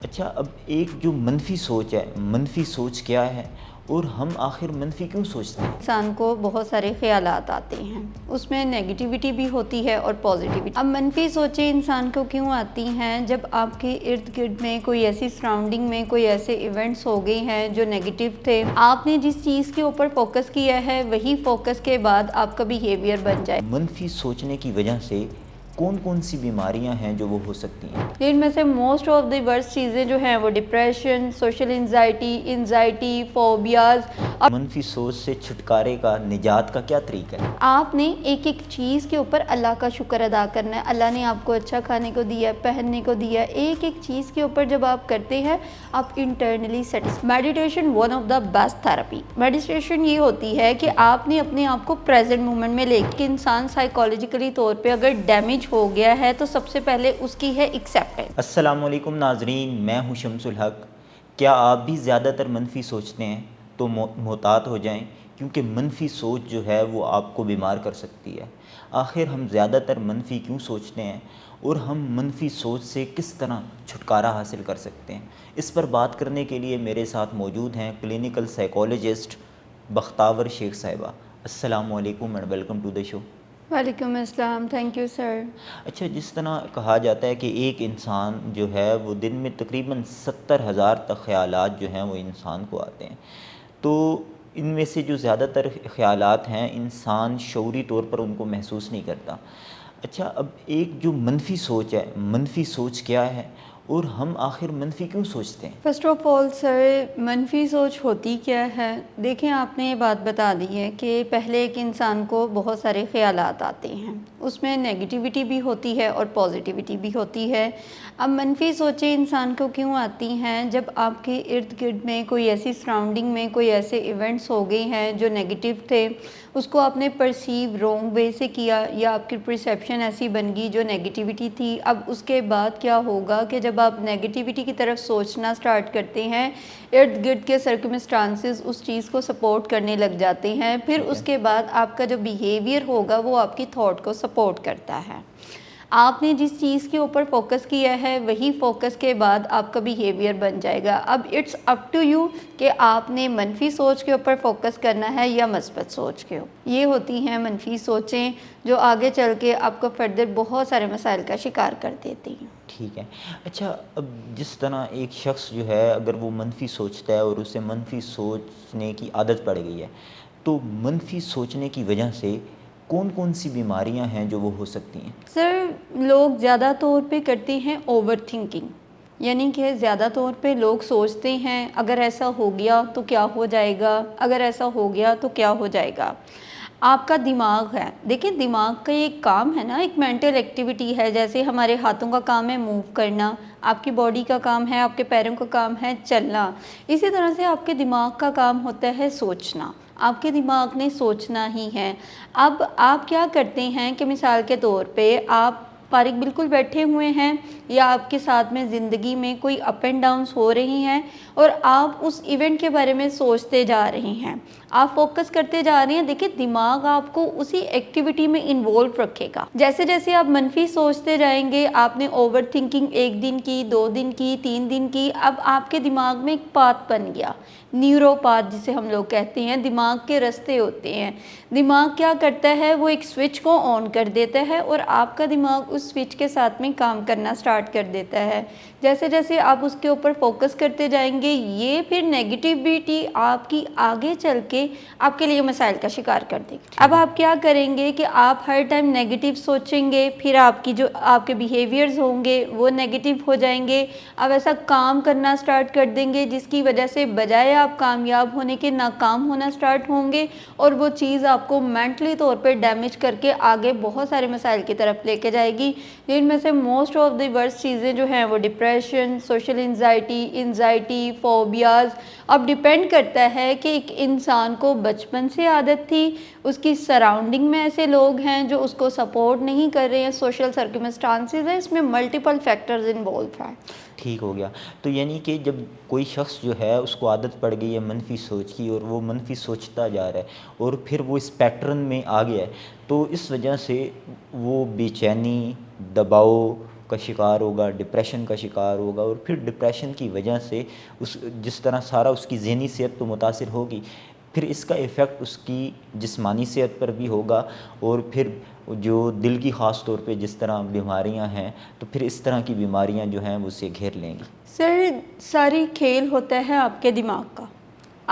اچھا، اب ایک جو منفی سوچ ہے، منفی سوچ کیا ہے اور ہم آخر منفی کیوں سوچتے ہیں؟ انسان کو بہت سارے خیالات آتے ہیں، اس میں نیگیٹیوٹی بھی ہوتی ہے اور پازیٹیوٹی۔ اب منفی سوچیں انسان کو کیوں آتی ہیں؟ جب آپ کے ارد گرد میں کوئی ایسی سراؤنڈنگ میں کوئی ایسے ایونٹس ہو گئے ہیں جو نیگیٹیو تھے، آپ نے جس چیز کے اوپر فوکس کیا ہے وہی فوکس کے بعد آپ کا بیہیویئر بن جائے۔ منفی سوچنے کی وجہ سے کون کون سی بیماریاں ہیں جو وہ ہو سکتی ہیں؟ ان میں سے موسٹ آف دی ورسٹ چیزیں جو ہیں وہ ڈپریشن، سوشل انزائٹی، فوبیاز۔ منفی سوچ سے چھٹکارے کا، نجات کا کیا طریقہ ہے؟ آپ نے ایک ایک چیز کے اوپر اللہ کا شکر ادا کرنا ہے۔ اللہ نے آپ کو اچھا کھانے کو دیا ہے، پہننے کو دیا ہے، ایک ایک چیز کے اوپر جب آپ کرتے ہیں آپ internally meditation one of the best therapy. Meditation یہ ہوتی ہے کہ آپ نے اپنے آپ کو پریزنٹ مومنٹ میں لے کے انسان سائیکالوجیکلی طور پہ اگر ڈیمیج ہو گیا ہے تو سب سے پہلے اس کی ہے ایکسیپٹنس۔ السلام علیکم ناظرین، میں ہوں شمس الحق۔ کیا آپ بھی زیادہ تر منفی سوچتے ہیں تو محتاط ہو جائیں، کیونکہ منفی سوچ جو ہے وہ آپ کو بیمار کر سکتی ہے۔ آخر ہم زیادہ تر منفی کیوں سوچتے ہیں اور ہم منفی سوچ سے کس طرح چھٹکارا حاصل کر سکتے ہیں، اس پر بات کرنے کے لیے میرے ساتھ موجود ہیں کلینیکل سائیکالوجسٹ بختاور شیخ صاحبہ۔ السلام علیکم اینڈ ویلکم ٹو دا شو۔ وعلیکم السلام، تھینک یو سر۔ اچھا، جس طرح کہا جاتا ہے کہ ایک انسان جو ہے وہ دن میں تقریباً 70,000 تک خیالات جو ہیں وہ انسان کو آتے ہیں، تو ان میں سے جو زیادہ تر خیالات ہیں انسان شعوری طور پر ان کو محسوس نہیں کرتا۔ اچھا، اب ایک جو منفی سوچ ہے، منفی سوچ کیا ہے اور ہم آخر منفی کیوں سوچتے ہیں؟ فرسٹ آف آل سر، منفی سوچ ہوتی کیا ہے؟ دیکھیں، آپ نے یہ بات بتا دی ہے کہ پہلے ایک انسان کو بہت سارے خیالات آتے ہیں، اس میں نیگیٹیوٹی بھی ہوتی ہے اور پازیٹیوٹی بھی ہوتی ہے۔ اب منفی سوچیں انسان کو کیوں آتی ہیں؟ جب آپ کے ارد گرد میں کوئی ایسی سراؤنڈنگ میں کوئی ایسے ایونٹس ہو گئے ہیں جو نیگیٹیو تھے، اس کو آپ نے پرسیو رونگ وے سے کیا یا آپ کی پرسیپشن ایسی بن گئی جو نیگیٹیوٹی تھی۔ اب اس کے بعد کیا ہوگا کہ جب آپ نیگیٹیوٹی کی طرف سوچنا سٹارٹ کرتے ہیں، ارد گرد کے سرکمسٹانسز اس چیز کو سپورٹ کرنے لگ جاتے ہیں، پھر اس کے بعد آپ کا جو بیہیویئر ہوگا وہ آپ کی تھاٹ کو سپورٹ کرتا ہے۔ آپ نے جس چیز کے اوپر فوکس کیا ہے وہی فوکس کے بعد آپ کا بیہیویئر بن جائے گا۔ اب اٹس اپ ٹو یو کہ آپ نے منفی سوچ کے اوپر فوکس کرنا ہے یا مثبت سوچ کے اوپر۔ یہ ہوتی ہیں منفی سوچیں جو آگے چل کے آپ کو فردر بہت سارے مسائل کا شکار کر دیتی ہیں۔ ٹھیک ہے۔ اچھا، اب جس طرح ایک شخص جو ہے اگر وہ منفی سوچتا ہے اور اسے منفی سوچنے کی عادت پڑ گئی ہے، تو منفی سوچنے کی وجہ سے کون کون سی بیماریاں ہیں جو وہ ہو سکتی ہیں؟ سر، لوگ زیادہ طور پہ کرتے ہیں اوور تھنکنگ، یعنی کہ زیادہ طور پہ لوگ سوچتے ہیں اگر ایسا ہو گیا تو کیا ہو جائے گا، اگر ایسا ہو گیا تو کیا ہو جائے گا۔ آپ کا دماغ ہے، دیکھیں دماغ کا ایک کام ہے نا، ایک مینٹل ایکٹیویٹی ہے، جیسے ہمارے ہاتھوں کا کام ہے موو کرنا، آپ کی باڈی کا کام ہے، آپ کے پیروں کا کام ہے چلنا، اسی طرح سے آپ کے دماغ کا کام ہوتا ہے سوچنا۔ آپ کے دماغ نے سوچنا ہی ہے۔ اب آپ کیا کرتے ہیں کہ مثال کے طور پہ آپ فارغ بالکل بیٹھے ہوئے ہیں یا آپ کے ساتھ میں زندگی میں کوئی اپ اینڈ ڈاؤنس ہو رہی ہیں اور آپ اس ایونٹ کے بارے میں سوچتے جا رہے ہیں، آپ فوکس کرتے جا رہے ہیں، دیکھیں دماغ آپ کو اسی ایکٹیویٹی میں انوالو رکھے گا۔ جیسے جیسے آپ منفی سوچتے جائیں گے، آپ نے اوور تھنکنگ 1 دن کی، 2 دن کی، 3 دن کی، اب آپ کے دماغ میں ایک پاتھ بن گیا، نیورو پاتھ جسے ہم لوگ کہتے ہیں، دماغ کے رستے ہوتے ہیں۔ دماغ کیا کرتا ہے، وہ ایک سوئچ کو آن کر دیتا ہے اور آپ کا دماغ اس سوئچ کے ساتھ میں کام کرنا سٹارٹ کر دیتا ہے۔ جیسے جیسے آپ اس کے اوپر فوکس کرتے جائیں گے، یہ پھر نیگیٹیوٹی آپ کی آگے چل کے آپ کے لیے مسائل کا شکار کر دے گی۔ اب آپ کیا کریں گے کہ آپ ہر ٹائم نیگیٹیو سوچیں گے، پھر آپ کی جو آپ کے بیہیویئرز ہوں گے وہ نیگیٹیو ہو جائیں گے۔ اب ایسا کام کرنا سٹارٹ کر دیں گے جس کی وجہ سے بجائے آپ کامیاب ہونے کے ناکام ہونا سٹارٹ ہوں گے، اور وہ چیز آپ کو مینٹلی طور پہ ڈیمیج کر کے آگے بہت سارے مسائل کی طرف لے کے جائے گی، جن میں سے موسٹ آف دی ورسٹ چیزیں جو ہیں وہ ڈپریشن، سوشل انزائٹی، فوبیاز۔ اب ڈیپینڈ کرتا ہے کہ ایک انسان کو بچپن سے عادت تھی، اس کی سراؤنڈنگ میں ایسے لوگ ہیں جو اس کو سپورٹ نہیں کر رہے ہیں، سوشل سرکمسٹانسز ہیں، اس میں ملٹیپل فیکٹرز انوالو ہیں۔ ٹھیک ہو گیا۔ تو یعنی کہ جب کوئی شخص جو ہے اس کو عادت پڑ گئی ہے منفی سوچ کی اور وہ منفی سوچتا جا رہا ہے اور پھر وہ اس پیٹرن میں آ گیا ہے، تو اس وجہ سے وہ بے چینی، دباؤ کا شکار ہوگا، ڈپریشن کا شکار ہوگا، اور پھر ڈپریشن کی وجہ سے جس طرح سارا اس کی ذہنی صحت تو متاثر ہوگی، پھر اس کا ایفیکٹ اس کی جسمانی صحت پر بھی ہوگا، اور پھر جو دل کی خاص طور پہ جس طرح بیماریاں ہیں، تو پھر اس طرح کی بیماریاں جو ہیں وہ اسے گھیر لیں گی۔ سر، ساری کھیل ہوتا ہے آپ کے دماغ کا۔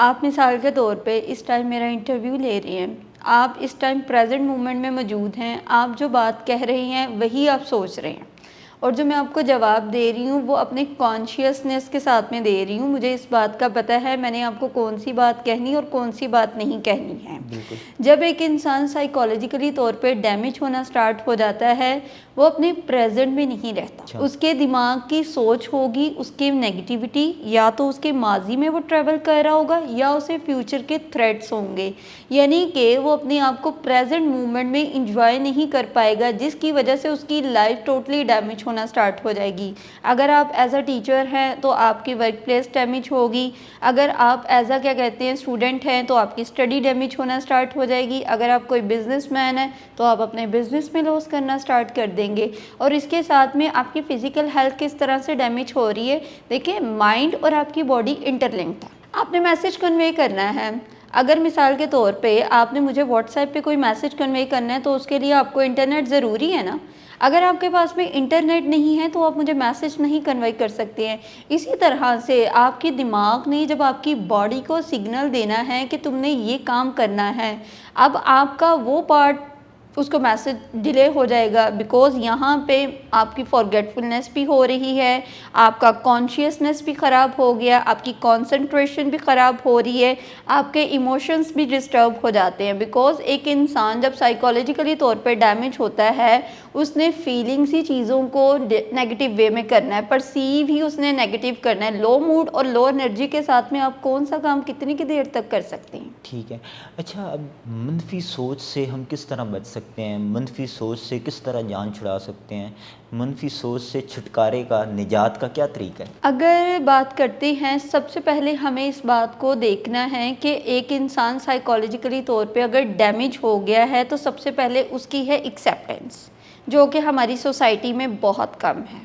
آپ مثال کے طور پہ اس ٹائم میرا انٹرویو لے رہے ہیں، آپ اس ٹائم پریزنٹ مومنٹ میں موجود ہیں، آپ جو بات کہہ رہے ہیں وہی آپ سوچ رہے ہیں، اور جو میں آپ کو جواب دے رہی ہوں وہ اپنے کانشیسنیس کے ساتھ میں دے رہی ہوں۔ مجھے اس بات کا پتہ ہے میں نے آپ کو کون سی بات کہنی اور کون سی بات نہیں کہنی ہے۔ بالکل جب ایک انسان سائیکالوجیکلی طور پہ ڈیمیج ہونا سٹارٹ ہو جاتا ہے، وہ اپنے پریزنٹ میں نہیں رہتا۔ اچھا، اس کے دماغ کی سوچ ہوگی، اس کے نیگیٹیوٹی یا تو اس کے ماضی میں وہ ٹریول کر رہا ہوگا یا اسے فیوچر کے تھریٹس ہوں گے، یعنی کہ وہ اپنے آپ کو پریزنٹ مومنٹ میں انجوائے نہیں کر پائے گا، جس کی وجہ سے اس کی لائف ٹوٹلی ڈیمیج ہونا سٹارٹ ہو جائے گی۔ اگر آپ ایز اے ٹیچر ہیں تو آپ کی ورک پلیس ڈیمیج ہوگی، اگر آپ ایز اے اسٹوڈنٹ ہیں تو آپ کی اسٹڈی ڈیمیج ہونا سٹارٹ ہو جائے گی، اگر آپ کوئی بزنس مین ہیں تو آپ اپنے بزنس میں لاس کرنا سٹارٹ کر دیں گے، اور اس کے ساتھ میں آپ کی فزیکل ہیلتھ کس طرح سے ڈیمیج ہو رہی ہے۔ دیکھیں، مائنڈ اور آپ کی باڈی انٹرلنکڈ ہے۔ آپ نے میسج کنوے کرنا ہے، اگر مثال کے طور پہ آپ نے مجھے واٹس ایپ پہ کوئی میسج کنوے کرنا ہے تو اس کے لیے آپ کو انٹرنیٹ ضروری ہے نا۔ اگر آپ کے پاس میں انٹرنیٹ نہیں ہے تو آپ مجھے میسج نہیں کنوے کر سکتے ہیں۔ اسی طرح سے آپ کے دماغ نے جب آپ کی باڈی کو سگنل دینا ہے کہ تم نے یہ کام کرنا ہے، اب آپ کا وہ پارٹ اس کو میسج ڈیلے ہو جائے گا، بیکوز یہاں پہ آپ کی فارگیٹفلنس بھی ہو رہی ہے، آپ کا کانشیسنس بھی خراب ہو گیا، آپ کی کانسنٹریشن بھی خراب ہو رہی ہے، آپ کے ایموشنز بھی ڈسٹرب ہو جاتے ہیں، بیکوز ایک انسان جب سائیکالوجیکلی طور پہ ڈیمیج ہوتا ہے، اس نے فیلنگس ہی چیزوں کو نیگیٹو وے میں کرنا ہے، پرسیو ہی اس نے نیگیٹو کرنا ہے۔ لو موڈ اور لو انرجی کے ساتھ میں آپ کون سا کام کتنی کی دیر تک کر سکتے ہیں؟ ٹھیک ہے۔ اچھا، اب منفی سوچ سے ہم کس طرح بچ سکتے ہیں؟ منفی سوچ سے کس طرح جان چھڑا سکتے ہیں؟ منفی سوچ سے چھٹکارے کا، نجات کا کیا طریقہ ہے؟ اگر بات کرتے ہیں، سب سے پہلے ہمیں اس بات کو دیکھنا ہے کہ ایک انسان سائیکالوجیکلی طور پہ اگر ڈیمیج ہو گیا ہے تو سب سے پہلے اس کی ہے ایکسیپٹنس، جو کہ ہماری سوسائٹی میں بہت کم ہے۔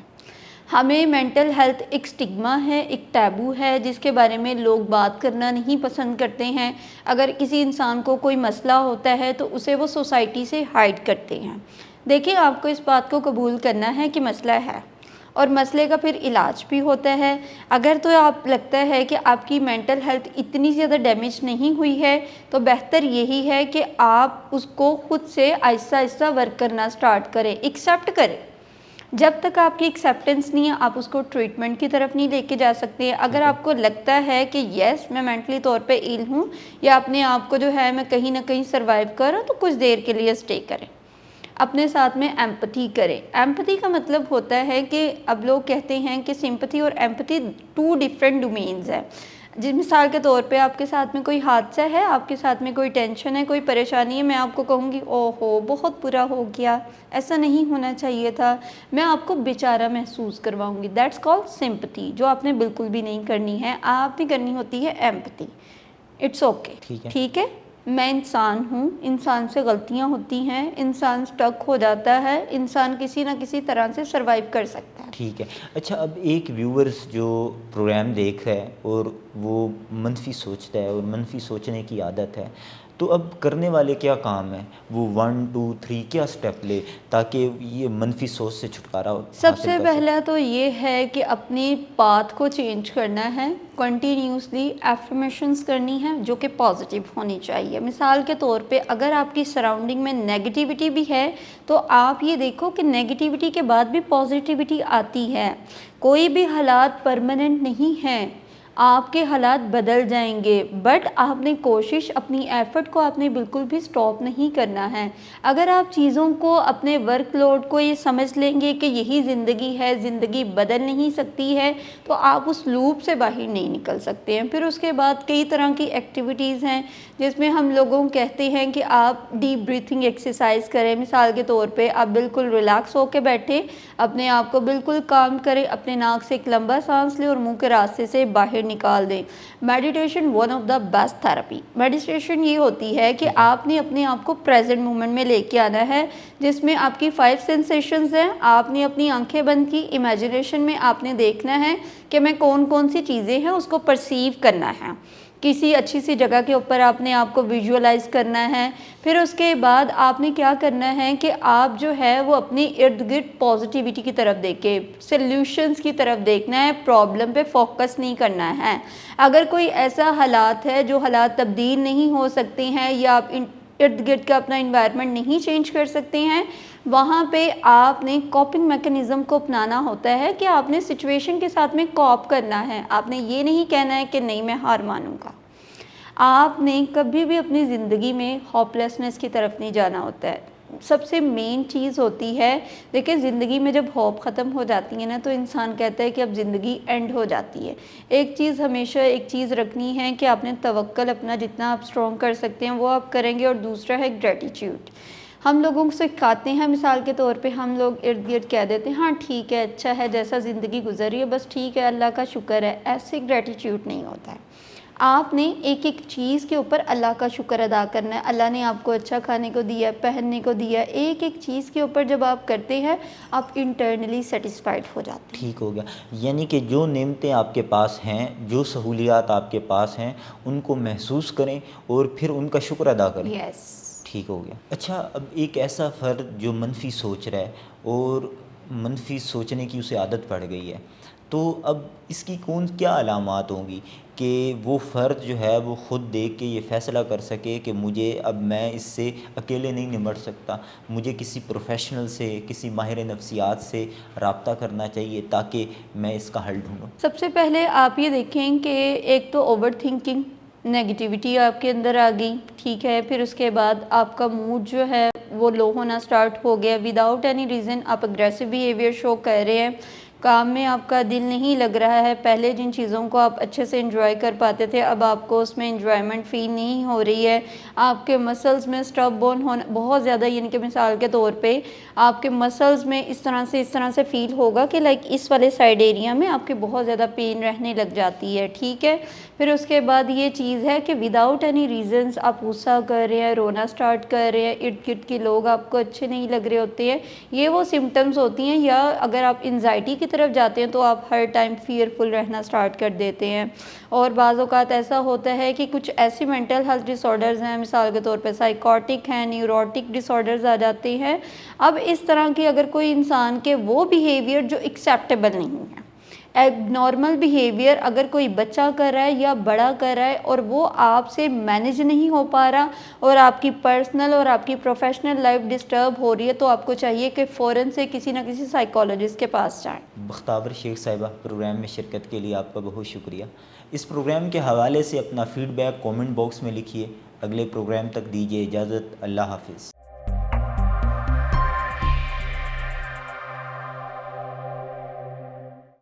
ہمیں مینٹل ہیلتھ ایک سٹگما ہے، ایک ٹیبو ہے، جس کے بارے میں لوگ بات کرنا نہیں پسند کرتے ہیں۔ اگر کسی انسان کو کوئی مسئلہ ہوتا ہے تو اسے وہ سوسائٹی سے ہائڈ کرتے ہیں۔ دیکھیں، آپ کو اس بات کو قبول کرنا ہے کہ مسئلہ ہے، اور مسئلے کا پھر علاج بھی ہوتا ہے۔ اگر تو آپ لگتا ہے کہ آپ کی مینٹل ہیلتھ اتنی زیادہ ڈیمیج نہیں ہوئی ہے تو بہتر یہی ہے کہ آپ اس کو خود سے آہستہ آہستہ ورک کرنا سٹارٹ کریں، ایکسیپٹ کریں۔ جب تک آپ کی ایکسیپٹنس نہیں ہے، آپ اس کو ٹریٹمنٹ کی طرف نہیں لے کے جا سکتے ہیں۔ اگر آپ کو لگتا ہے کہ یس میں مینٹلی طور پہ ایل ہوں، یا اپنے آپ کو جو ہے میں کہیں نہ کہیں سروائیو کر رہا ہوں، تو کچھ دیر کے لیے اسٹے کریں، اپنے ساتھ میں ایمپتھی کریں۔ ایمپتھی کا مطلب ہوتا ہے کہ اب لوگ کہتے ہیں کہ سمپتھی اور ایمپتھی 2 ڈیفرنٹ ڈومینز ہیں۔ جس مثال کے طور پہ آپ کے ساتھ میں کوئی حادثہ ہے، آپ کے ساتھ میں کوئی ٹینشن ہے، کوئی پریشانی ہے، میں آپ کو کہوں گی اوہ ہو بہت برا ہو گیا، ایسا نہیں ہونا چاہیے تھا، میں آپ کو بیچارہ محسوس کرواؤں گی، دیٹس کالڈ سمپتھی، جو آپ نے بالکل بھی نہیں کرنی ہے۔ آپ نے کرنی ہوتی ہے ایمپتھی۔ اٹس اوکے، ٹھیک ہے، میں انسان ہوں، انسان سے غلطیاں ہوتی ہیں، انسان سٹک ہو جاتا ہے، انسان کسی نہ کسی طرح سے سروائیو کر سکتا ہے۔ ٹھیک ہے۔ اچھا، اب ایک ویورز جو پروگرام دیکھ رہا ہے اور وہ منفی سوچتا ہے اور منفی سوچنے کی عادت ہے، تو اب کرنے والے کیا کام ہے؟ وہ 1 2 3 کیا سٹیپ لے تاکہ یہ منفی سوچ سے چھٹکارا سب حاصل سے کر سکے؟ پہلا تو یہ ہے کہ اپنی پاتھ کو چینج کرنا ہے، کنٹینیوسلی ایفرمیشنز کرنی ہے جو کہ پازیٹیو ہونی چاہیے۔ مثال کے طور پہ اگر آپ کی سراؤنڈنگ میں نیگیٹیوٹی بھی ہے تو آپ یہ دیکھو کہ نیگیٹیوٹی کے بعد بھی پازیٹیوٹی آتی ہے۔ کوئی بھی حالات پرماننٹ نہیں ہیں، آپ کے حالات بدل جائیں گے، بٹ آپ نے کوشش، اپنی ایفرٹ کو آپ نے بالکل بھی سٹاپ نہیں کرنا ہے۔ اگر آپ چیزوں کو، اپنے ورک لوڈ کو یہ سمجھ لیں گے کہ یہی زندگی ہے، زندگی بدل نہیں سکتی ہے، تو آپ اس لوپ سے باہر نہیں نکل سکتے ہیں۔ پھر اس کے بعد کئی طرح کی ایکٹیویٹیز ہیں جس میں ہم لوگوں کہتے ہیں کہ آپ ڈیپ بریتھنگ ایکسرسائز کریں۔ مثال کے طور پہ آپ بالکل ریلیکس ہو کے بیٹھیں، اپنے آپ کو بالکل کام کریں، اپنے ناک سے ایک لمبا سانس لیں اور منہ کے راستے سے باہر باہر نکال دیں. Meditation one of the best therapy. Meditation یہ ہوتی ہے کہ آپ نے اپنے آپ کو پریزنٹ مومنٹ میں لے کے آنا ہے, جس میں آپ کی 5 سینسیشنز ہیں. آپ نے اپنی آنکھیں بند کی, امیجنیشن میں آپ نے دیکھنا ہے کہ میں کون سی چیزیں ہیں اس کو پرسیو کرنا ہے. کسی اچھی سی جگہ کے اوپر آپ نے آپ کو ویژولائز کرنا ہے. پھر اس کے بعد آپ نے کیا کرنا ہے کہ آپ جو ہے وہ اپنی ارد گرد پازیٹیوٹی کی طرف دیکھیں, سلیوشنز کی طرف دیکھنا ہے, پرابلم پہ فوکس نہیں کرنا ہے. اگر کوئی ایسا حالات ہے جو حالات تبدیل نہیں ہو سکتے ہیں یا آپ ارد گرد کا اپنا انوائرمنٹ نہیں چینج کر سکتے ہیں, وہاں پہ آپ نے کوپنگ میکنزم کو اپنانا ہوتا ہے کہ آپ نے سچویشن کے ساتھ میں کوپ کرنا ہے. آپ نے یہ نہیں کہنا ہے کہ نہیں میں ہار مانوں گا. آپ نے کبھی بھی اپنی زندگی میں ہوپلیسنس کی طرف نہیں جانا ہوتا ہے. سب سے مین چیز ہوتی ہے, دیکھیں زندگی میں جب ہوپ ختم ہو جاتی ہے نا تو انسان کہتا ہے کہ اب زندگی اینڈ ہو جاتی ہے. ایک چیز رکھنی ہے کہ آپ نے توکل اپنا جتنا آپ اسٹرانگ کر سکتے ہیں وہ آپ کریں گے. اور دوسرا ہے گریٹیٹیوڈ. ہم لوگوں سے سکھاتے ہیں, مثال کے طور پہ ہم لوگ ارد گرد کہہ دیتے ہیں ہاں ٹھیک ہے, اچھا ہے, جیسا زندگی گزری ہے بس ٹھیک ہے, اللہ کا شکر ہے. ایسے گریٹیٹیوڈ نہیں ہوتا ہے. آپ نے ایک چیز کے اوپر اللہ کا شکر ادا کرنا ہے. اللہ نے آپ کو اچھا کھانے کو دیا, پہننے کو دیا. ایک چیز کے اوپر جب آپ کرتے ہیں آپ انٹرنلی سیٹسفائیڈ ہو جاتے ہیں. ٹھیک ہو گیا. یعنی کہ جو نعمتیں آپ کے پاس ہیں, جو سہولیات آپ کے پاس ہیں, ان کو محسوس کریں اور پھر ان کا شکر ادا کریں. یس. ٹھیک ہو گیا. اچھا, اب ایک ایسا فرد جو منفی سوچ رہا ہے اور منفی سوچنے کی اسے عادت پڑ گئی ہے, تو اب اس کی کیا علامات ہوں گی کہ وہ فرد جو ہے وہ خود دیکھ کے یہ فیصلہ کر سکے کہ مجھے اب میں اس سے اکیلے نہیں نمٹ سکتا, مجھے کسی پروفیشنل سے, کسی ماہر نفسیات سے رابطہ کرنا چاہیے تاکہ میں اس کا حل ڈھونڈوں؟ سب سے پہلے آپ یہ دیکھیں کہ ایک تو اوور تھنکنگ, نیگیٹیوٹی آپ کے اندر آ گئی, ٹھیک ہے. پھر اس کے بعد آپ کا موڈ جو ہے وہ لو ہونا سٹارٹ ہو گیا. وداؤٹ اینی ریزن آپ اگریسو بیہیویئر شو کر رہے ہیں, کام میں آپ کا دل نہیں لگ رہا ہے. پہلے جن چیزوں کو آپ اچھے سے انجوائے کر پاتے تھے اب آپ کو اس میں انجوائمنٹ فیل نہیں ہو رہی ہے. آپ کے مسلز میں اسٹاپ بون ہونا بہت زیادہ, یعنی کہ مثال کے طور پہ آپ کے مسلز میں اس طرح سے فیل ہوگا کہ لائک اس والے سائڈ ایریا میں آپ کے بہت زیادہ پین رہنے لگ جاتی ہے, ٹھیک ہے. پھر اس کے بعد یہ چیز ہے کہ وداؤٹ اینی ریزنس آپ غصہ کر رہے ہیں, رونا سٹارٹ کر رہے ہیں, ارد گرد کے لوگ آپ کو اچھے نہیں لگ رہے ہوتے ہیں. یہ وہ سمٹمز ہوتی ہیں. یا اگر آپ انزائٹی کی طرف جاتے ہیں تو آپ ہر ٹائم فیئرفل رہنا سٹارٹ کر دیتے ہیں. اور بعض اوقات ایسا ہوتا ہے کہ کچھ ایسی مینٹل ہیلتھ ڈس آرڈرز ہیں, مثال کے طور پہ سائیکوٹک ہیں, نیوروٹک ڈس آرڈرز آ جاتے ہیں. اب اس طرح کی اگر کوئی انسان کے وہ بیہیویئر جو ایکسیپٹیبل نہیں ہے, ایک نارمل بیہیویئر اگر کوئی بچہ کر رہا ہے یا بڑا کر رہا ہے اور وہ آپ سے مینیج نہیں ہو پا رہا اور آپ کی پرسنل اور آپ کی پروفیشنل لائف ڈسٹرب ہو رہی ہے, تو آپ کو چاہیے کہ فوراً سے کسی نہ کسی سائیکالوجسٹ کے پاس جائیں. بختاور شیخ صاحبہ, پروگرام میں شرکت کے لیے آپ کا بہت شکریہ. اس پروگرام کے حوالے سے اپنا فیڈ بیک کومنٹ باکس میں لکھیے. اگلے پروگرام تک دیجیے اجازت. اللہ حافظ.